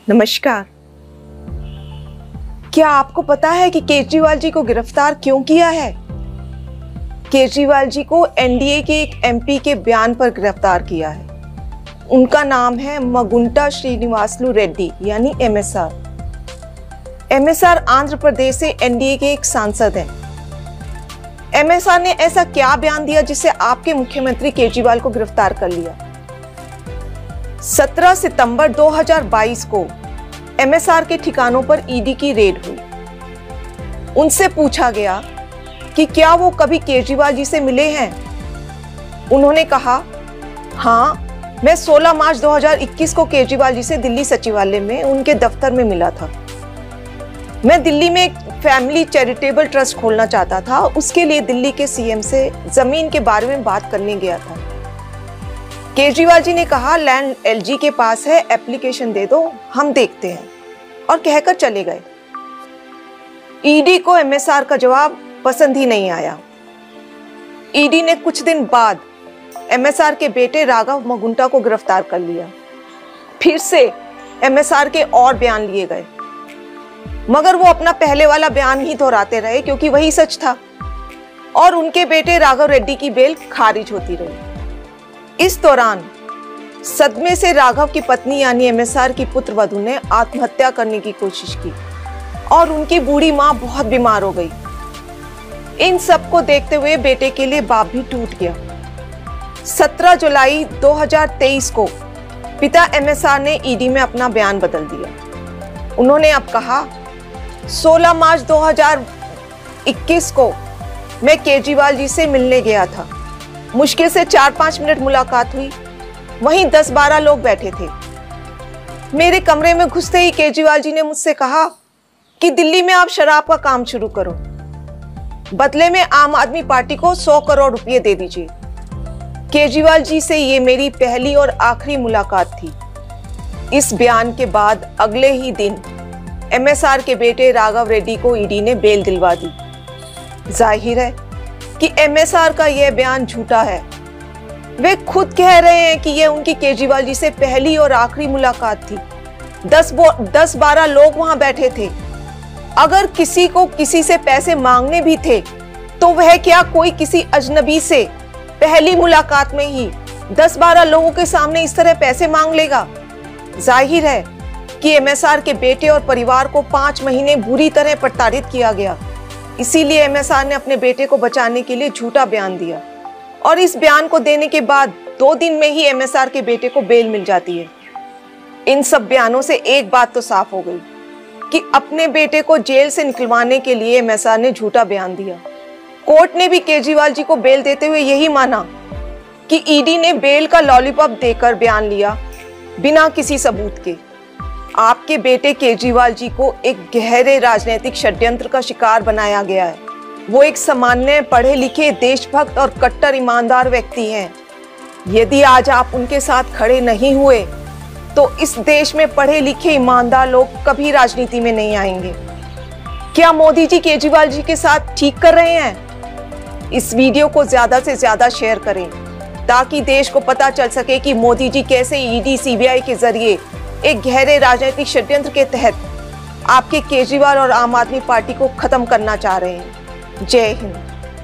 नमस्कार। क्या आपको पता है कि केजरीवाल जी को गिरफ्तार क्यों किया है? केजरीवाल जी को एनडीए के एक एमपी के बयान पर गिरफ्तार किया है। उनका नाम है मगुंटा श्रीनिवासलू रेड्डी यानी एमएसआर। एमएसआर आंध्र प्रदेश से एनडीए के एक सांसद हैं। एमएसआर ने ऐसा क्या बयान दिया जिससे आपके मुख्यमंत्री केजरीवाल को गिरफ्तार कर लिया? 17 सितंबर 2022 को एमएसआर के ठिकानों पर ईडी की रेड हुई। उनसे पूछा गया कि क्या वो कभी केजरीवाल जी से मिले हैं। उन्होंने कहा, हाँ, मैं 16 मार्च 2021 को केजरीवाल जी से दिल्ली सचिवालय में उनके दफ्तर में मिला था। मैं दिल्ली में एक फैमिली चैरिटेबल ट्रस्ट खोलना चाहता था। उसके लिए दिल्ली के सीएम से जमीन के बारे में बात करने गया था। केजरीवाल जी ने कहा, लैंड एलजी के पास है, एप्लीकेशन दे दो, हम देखते हैं, और कहकर चले गए। ईडी को एमएसआर का जवाब पसंद ही नहीं आया। ईडी ने कुछ दिन बाद एमएसआर के बेटे राघव मगुंटा को गिरफ्तार कर लिया। फिर से एमएसआर के और बयान लिए गए, मगर वो अपना पहले वाला बयान ही दोहराते रहे क्योंकि वही सच था, और उनके बेटे राघव रेड्डी की बेल खारिज होती रही। इस दौरान सदमे से राघव की पत्नी यानी एमएसआर की पुत्रवधू ने आत्महत्या करने की कोशिश की और उनकी बूढ़ी मां बहुत बीमार हो गई। इन सब को देखते हुए बेटे के लिए बाप भी टूट गया। 17 जुलाई 2023 को पिता एमएसआर ने ईडी में अपना बयान बदल दिया। उन्होंने अब कहा, 16 मार्च 2021 को मैं केजरीवाल जी से मिलने गया था। मुश्किल से 4-5 मिनट मुलाकात हुई। वहीं 10-12 लोग बैठे थे। मेरे कमरे में घुसते ही केजरीवाल जी ने मुझसे कहा कि दिल्ली में आप शराब का काम शुरू करो, बदले में आम आदमी पार्टी को 100 करोड़ रुपए दे दीजिए। केजरीवाल जी से ये मेरी पहली और आखिरी मुलाकात थी। इस बयान के बाद अगले ही दिन एमएसआर के बेटे राघव रेड्डी को ईडी ने बेल दिलवा दी। जाहिर है कि एमएसआर का यह बयान झूठा है। वे खुद कह रहे हैं कि यह उनकी केजरीवाल जी से पहली और आखिरी मुलाकात थी। 10-12 लोग वहां बैठे थे। अगर किसी को किसी से पैसे मांगने भी थे तो वह क्या कोई किसी अजनबी से पहली मुलाकात में ही 10-12 लोगों के सामने इस तरह पैसे मांग लेगा? जाहिर है कि एमएसआर के बेटे और परिवार को 5 महीने बुरी तरह प्रताड़ित किया गया। इसीलिए एमएसआर ने अपने बेटे को बचाने के लिए झूठा बयान दिया, और इस बयान को देने के बाद 2 दिन में ही एमएसआर के बेटे को बेल मिल जाती है। इन सब बयानों से एक बात तो साफ हो गई कि अपने बेटे को जेल से निकलवाने के लिए एमएसआर ने झूठा बयान दिया। कोर्ट ने भी केजरीवाल जी को बेल देते हुए यही माना कि ईडी ने बेल का लॉलीपॉप देकर बयान लिया बिना किसी सबूत के। आपके बेटे केजरीवाल जी को एक गहरे राजनीतिक षड्यंत्र का शिकार बनाया गया है। वो एक सामान्य पढ़े लिखे देशभक्त और कट्टर ईमानदार व्यक्ति हैं। यदि आज आप उनके साथ खड़े नहीं हुए तो इस देश में पढ़े लिखे ईमानदार लोग कभी राजनीति में नहीं आएंगे। क्या मोदी जी केजरीवाल जी के साथ ठीक कर रहे हैं? इस वीडियो को ज्यादा से ज्यादा शेयर करें ताकि देश को पता चल सके कि मोदी जी कैसे ईडी सीबीआई के जरिए एक गहरे राजनीतिक षड्यंत्र के तहत आपके केजरीवाल और आम आदमी पार्टी को खत्म करना चाह रहे हैं। जय हिंद।